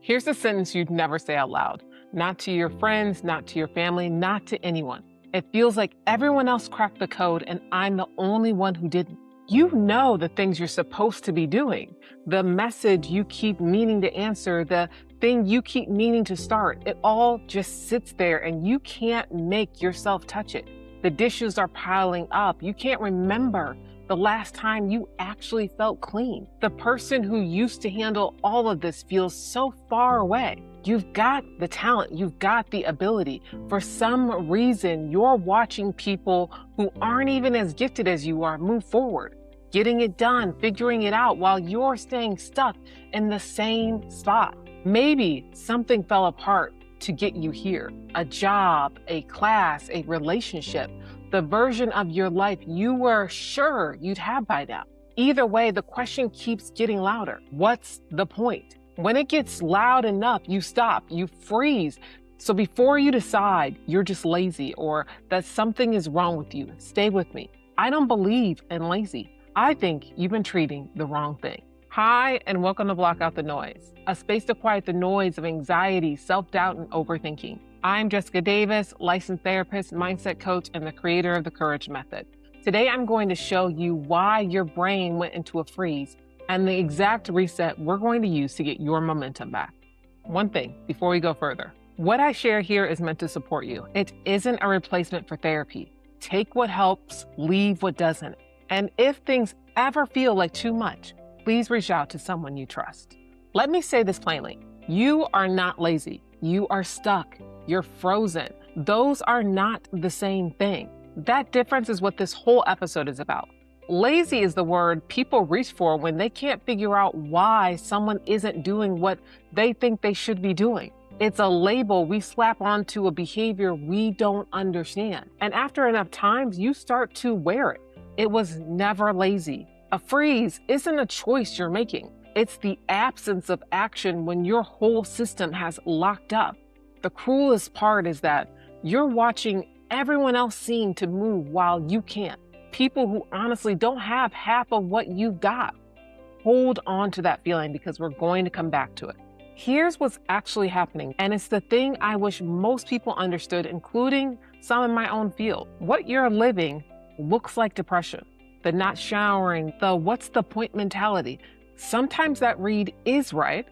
Here's a sentence you'd never say out loud. Not to your friends, not to your family, not to anyone. It feels like everyone else cracked the code and I'm the only one who didn't. You know the things you're supposed to be doing, the message you keep meaning to answer, the thing you keep meaning to start. It all just sits there and you can't make yourself touch it. The dishes are piling up. You can't remember the last time you actually felt clean. The person who used to handle all of this feels so far away. You've got the talent, you've got the ability. For some reason, you're watching people who aren't even as gifted as you are move forward, getting it done, figuring it out while you're staying stuck in the same spot. Maybe something fell apart to get you here. A job, a class, a relationship, the version of your life you were sure you'd have by now. Either way, the question keeps getting louder. What's the point? When it gets loud enough, you stop, you freeze. So before you decide you're just lazy or that something is wrong with you, stay with me. I don't believe in lazy. I think you've been treating the wrong thing. Hi, and welcome to Block Out the Noise, a space to quiet the noise of anxiety, self-doubt, and overthinking. I'm Jessica Davis, licensed therapist, mindset coach, and the creator of the Courage Method. Today, I'm going to show you why your brain went into a freeze and the exact reset we're going to use to get your momentum back. One thing before we go further, what I share here is meant to support you. It isn't a replacement for therapy. Take what helps, leave what doesn't. And if things ever feel like too much, please reach out to someone you trust. Let me say this plainly. You are not lazy. You are stuck. You're frozen. Those are not the same thing. That difference is what this whole episode is about. Lazy is the word people reach for when they can't figure out why someone isn't doing what they think they should be doing. It's a label we slap onto a behavior we don't understand. And after enough times, you start to wear it. It was never lazy. A freeze isn't a choice you're making. It's the absence of action when your whole system has locked up. The cruelest part is that you're watching everyone else seem to move while you can't. People who honestly don't have half of what you've got. Hold on to that feeling because we're going to come back to it. Here's what's actually happening, and it's the thing I wish most people understood, including some in my own field. What you're living looks like depression. The not showering, the what's the point mentality. Sometimes that read is right,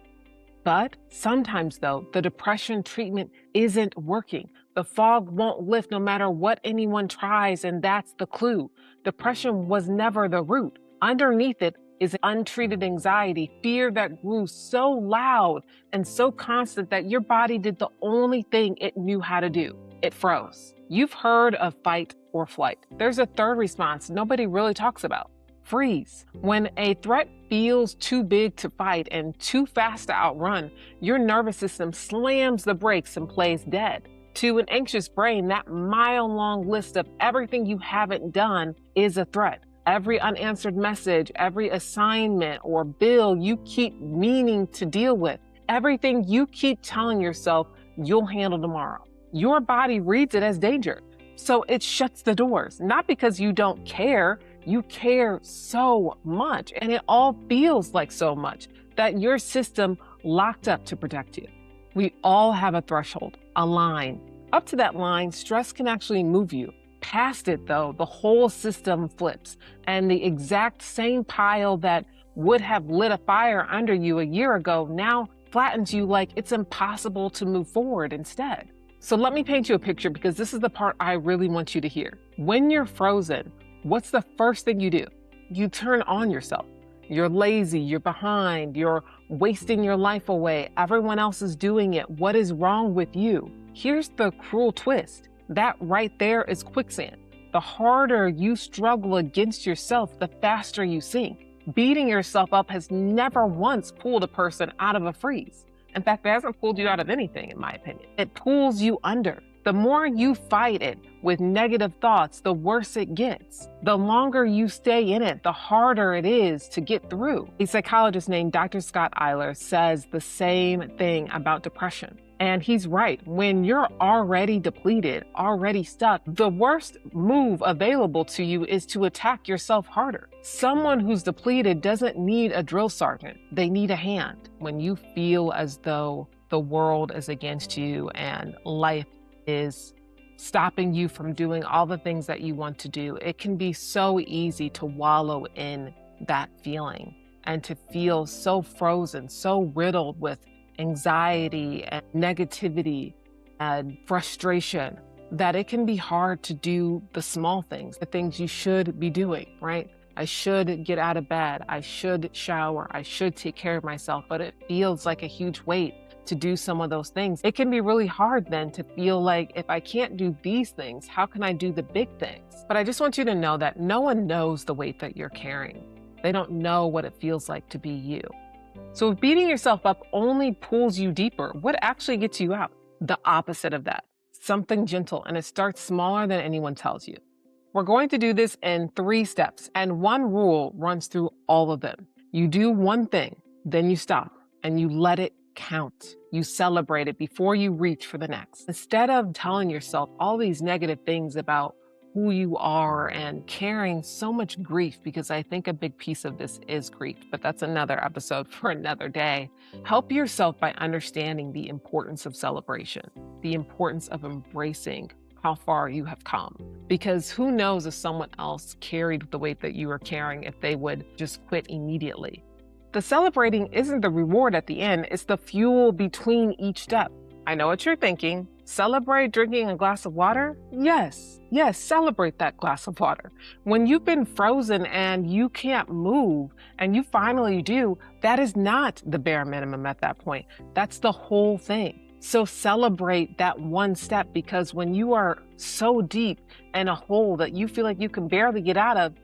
but sometimes though, the depression treatment isn't working. The fog won't lift no matter what anyone tries, and that's the clue. Depression was never the root. Underneath it is untreated anxiety, fear that grew so loud and so constant that your body did the only thing it knew how to do. It froze. You've heard of fight or flight. There's a third response nobody really talks about. Freeze. When a threat feels too big to fight and too fast to outrun, your nervous system slams the brakes and plays dead. To an anxious brain, that mile-long list of everything you haven't done is a threat. Every unanswered message, every assignment or bill you keep meaning to deal with, everything you keep telling yourself you'll handle tomorrow. Your body reads it as danger. So it shuts the doors, not because you don't care. You care so much, and it all feels like so much that your system locked up to protect you. We all have a threshold, a line. Up to that line, stress can actually move you. Past it, though, the whole system flips, and the exact same pile that would have lit a fire under you a year ago now flattens you like it's impossible to move forward instead. So let me paint you a picture because this is the part I really want you to hear. When you're frozen, what's the first thing you do? You turn on yourself. You're lazy, you're behind, you're wasting your life away. Everyone else is doing it. What is wrong with you? Here's the cruel twist. That right there is quicksand. The harder you struggle against yourself, the faster you sink. Beating yourself up has never once pulled a person out of a freeze. In fact, it hasn't pulled you out of anything, in my opinion. It pulls you under. The more you fight it with negative thoughts, the worse it gets. The longer you stay in it, the harder it is to get through. A psychologist named Dr. Scott Eiler says the same thing about depression. And he's right. When you're already depleted, already stuck, the worst move available to you is to attack yourself harder. Someone who's depleted doesn't need a drill sergeant. They need a hand. When you feel as though the world is against you and life is stopping you from doing all the things that you want to do, it can be so easy to wallow in that feeling and to feel so frozen, so riddled with anxiety and negativity and frustration that it can be hard to do the small things, the things you should be doing, right? I should get out of bed. I should shower. I should take care of myself, but it feels like a huge weight to do some of those things. It can be really hard then to feel like, if I can't do these things, how can I do the big things? But I just want you to know that no one knows the weight that you're carrying. They don't know what it feels like to be you. So if beating yourself up only pulls you deeper, what actually gets you out? The opposite of that, something gentle, and it starts smaller than anyone tells you. We're going to do this in 3 steps, and one rule runs through all of them. You do one thing, then you stop, and you let it count. You celebrate it before you reach for the next. Instead of telling yourself all these negative things about who you are and carrying so much grief, because I think a big piece of this is grief, but that's another episode for another day. Help yourself by understanding the importance of celebration, the importance of embracing how far you have come, because who knows if someone else carried the weight that you are carrying if they would just quit immediately. The celebrating isn't the reward at the end, it's the fuel between each step. I know what you're thinking. Celebrate drinking a glass of water? Yes, celebrate that glass of water. When you've been frozen and you can't move and you finally do, that is not the bare minimum at that point. That's the whole thing. So celebrate that one step, because when you are so deep in a hole that you feel like you can barely get out of,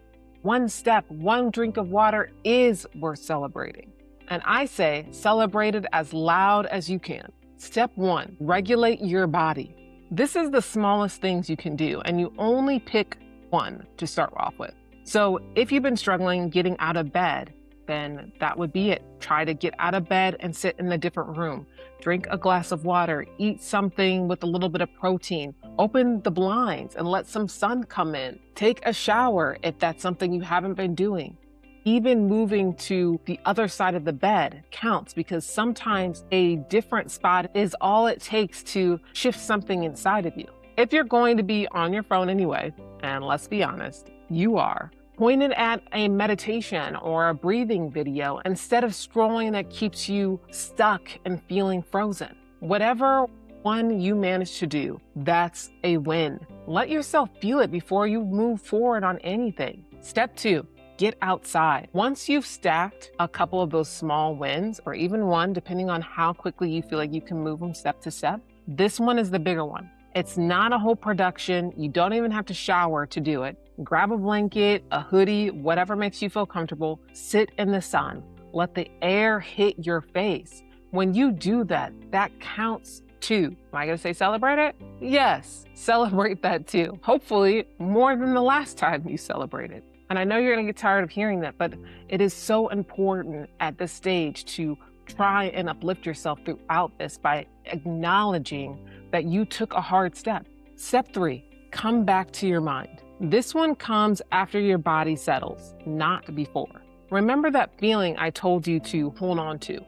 one step, one drink of water is worth celebrating. And I say celebrate it as loud as you can. Step 1, regulate your body. This is the smallest things you can do, and you only pick one to start off with. So if you've been struggling getting out of bed, then that would be it. Try to get out of bed and sit in a different room. Drink a glass of water, eat something with a little bit of protein, open the blinds and let some sun come in. Take a shower if that's something you haven't been doing. Even moving to the other side of the bed counts, because sometimes a different spot is all it takes to shift something inside of you. If you're going to be on your phone anyway, and let's be honest, you are, point it at a meditation or a breathing video instead of scrolling that keeps you stuck and feeling frozen. Whatever one you manage to do, that's a win. Let yourself feel it before you move forward on anything. Step 2. Get outside. Once you've stacked a couple of those small wins, or even one, depending on how quickly you feel like you can move from step to step, this one is the bigger one. It's not a whole production. You don't even have to shower to do it. Grab a blanket, a hoodie, whatever makes you feel comfortable. Sit in the sun. Let the air hit your face. When you do that, that counts too. Am I going to say celebrate it? Yes, celebrate that too. Hopefully more than the last time you celebrated. And I know you're going to get tired of hearing that, but it is so important at this stage to try and uplift yourself throughout this by acknowledging that you took a hard step. Step 3, come back to your mind. This one comes after your body settles, not before. Remember that feeling I told you to hold on to,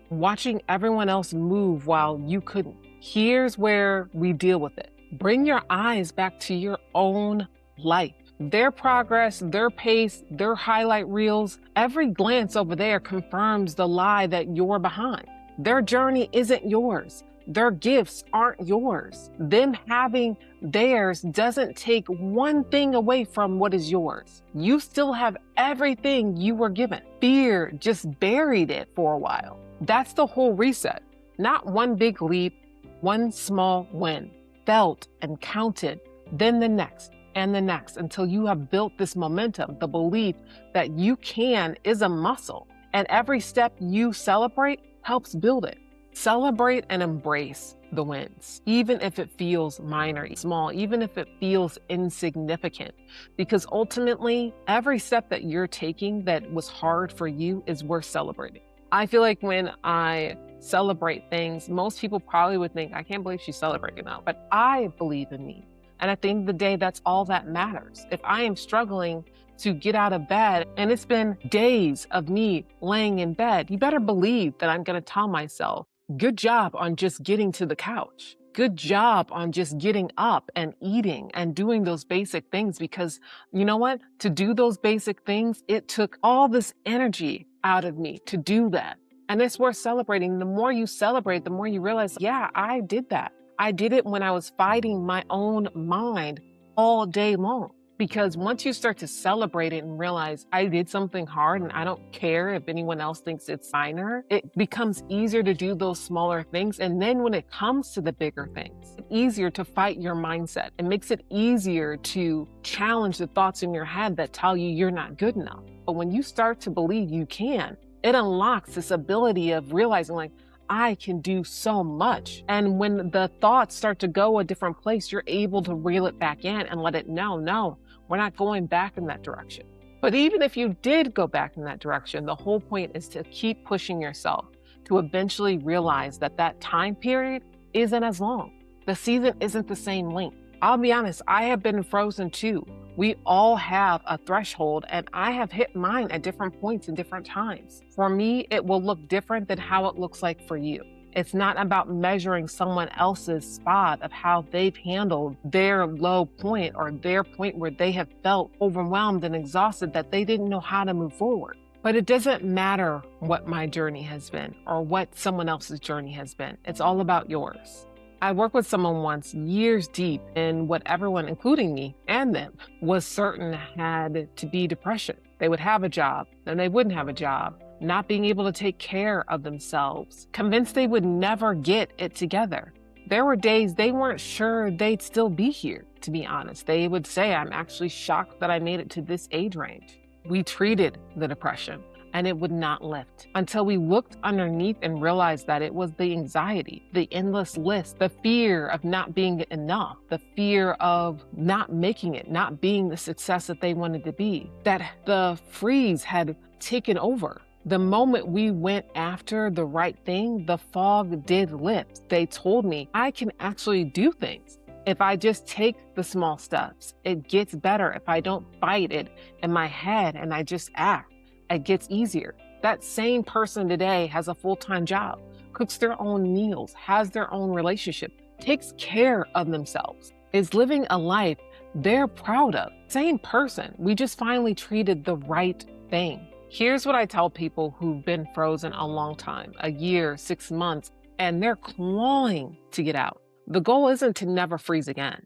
watching everyone else move while you couldn't. Here's where we deal with it. Bring your eyes back to your own life. Their progress, their pace, their highlight reels, every glance over there confirms the lie that you're behind. Their journey isn't yours. Their gifts aren't yours. Them having theirs doesn't take one thing away from what is yours. You still have everything you were given. Fear just buried it for a while. That's the whole reset. Not one big leap, one small win. Felt and counted, then the next and the next, until you have built this momentum. The belief that you can is a muscle, and every step you celebrate helps build it. Celebrate and embrace the wins, even if it feels minor, small, even if it feels insignificant, because ultimately every step that you're taking that was hard for you is worth celebrating. I feel like when I celebrate things, most people probably would think, I can't believe she's celebrating now, but I believe in me. And at the end of the day, that's all that matters. If I am struggling to get out of bed and it's been days of me laying in bed, you better believe that I'm going to tell myself, good job on just getting to the couch. Good job on just getting up and eating and doing those basic things, because you know what? To do those basic things, it took all this energy out of me to do that. And it's worth celebrating. The more you celebrate, the more you realize, yeah, I did that. I did it when I was fighting my own mind all day long. Because once you start to celebrate it and realize I did something hard and I don't care if anyone else thinks it's minor, it becomes easier to do those smaller things. And then when it comes to the bigger things, it's easier to fight your mindset. It makes it easier to challenge the thoughts in your head that tell you you're not good enough. But when you start to believe you can, it unlocks this ability of realizing, like, I can do so much. And when the thoughts start to go a different place, you're able to reel it back in and let it know, no, we're not going back in that direction. But even if you did go back in that direction, the whole point is to keep pushing yourself to eventually realize that that time period isn't as long. The season isn't the same length. I'll be honest, I have been frozen too. We all have a threshold, and I have hit mine at different points in different times. For me, it will look different than how it looks like for you. It's not about measuring someone else's spot of how they've handled their low point or their point where they have felt overwhelmed and exhausted that they didn't know how to move forward. But it doesn't matter what my journey has been or what someone else's journey has been. It's all about yours. I worked with someone once years deep in what everyone, including me and them, was certain had to be depression. They would have a job, then they wouldn't have a job, not being able to take care of themselves, convinced they would never get it together. There were days they weren't sure they'd still be here, to be honest. They would say, I'm actually shocked that I made it to this age range. We treated the depression, and it would not lift until we looked underneath and realized that it was the anxiety, the endless list, the fear of not being enough, the fear of not making it, not being the success that they wanted to be, that the freeze had taken over. The moment we went after the right thing, the fog did lift. They told me I can actually do things. If I just take the small steps, it gets better. If I don't fight it in my head and I just act, it gets easier. That same person today has a full-time job, cooks their own meals, has their own relationship, takes care of themselves, is living a life they're proud of. Same person. We just finally treated the right thing. Here's what I tell people who've been frozen a long time, a year, 6 months, and they're clawing to get out. The goal isn't to never freeze again.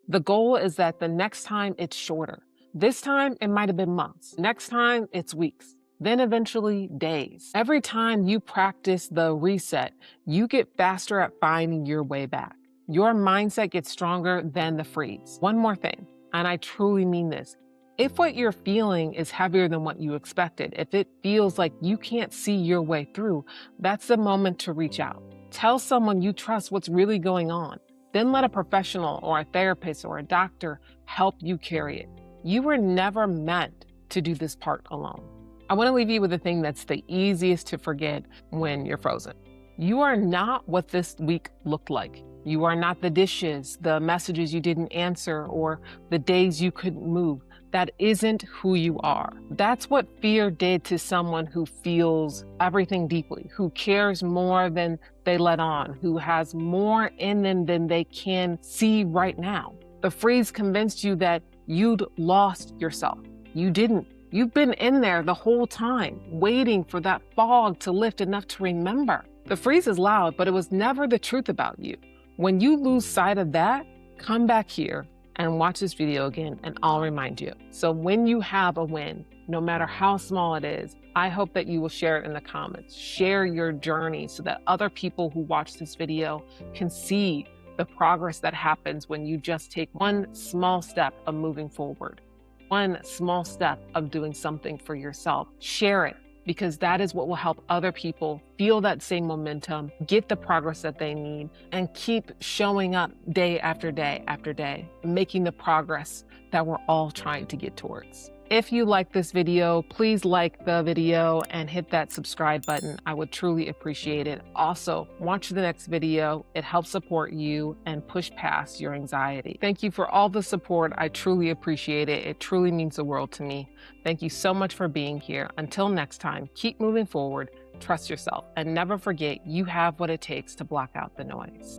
The goal is that the next time it's shorter. This time, it might have been months. Next time, it's weeks. Then eventually, days. Every time you practice the reset, you get faster at finding your way back. Your mindset gets stronger than the freeze. One more thing, and I truly mean this. If what you're feeling is heavier than what you expected, if it feels like you can't see your way through, that's the moment to reach out. Tell someone you trust what's really going on. Then let a professional or a therapist or a doctor help you carry it. You were never meant to do this part alone. I want to leave you with a thing that's the easiest to forget when you're frozen. You are not what this week looked like. You are not the dishes, the messages you didn't answer, or the days you couldn't move. That isn't who you are. That's what fear did to someone who feels everything deeply, who cares more than they let on, who has more in them than they can see right now. The freeze convinced you that you'd lost yourself. You didn't. You've been in there the whole time, waiting for that fog to lift enough to remember. The freeze is loud, but it was never the truth about you. When you lose sight of that, come back here and watch this video again, and I'll remind you. So when you have a win, no matter how small it is, I hope that you will share it in the comments. Share your journey so that other people who watch this video can see the progress that happens when you just take one small step of moving forward, one small step of doing something for yourself. Share it, because that is what will help other people feel that same momentum, get the progress that they need, and keep showing up day after day after day, making the progress that we're all trying to get towards. If you like this video, please like the video and hit that subscribe button. I would truly appreciate it. Also, watch the next video. It helps support you and push past your anxiety. Thank you for all the support. I truly appreciate it. It truly means the world to me. Thank you so much for being here. Until next time, keep moving forward, trust yourself, and never forget you have what it takes to block out the noise.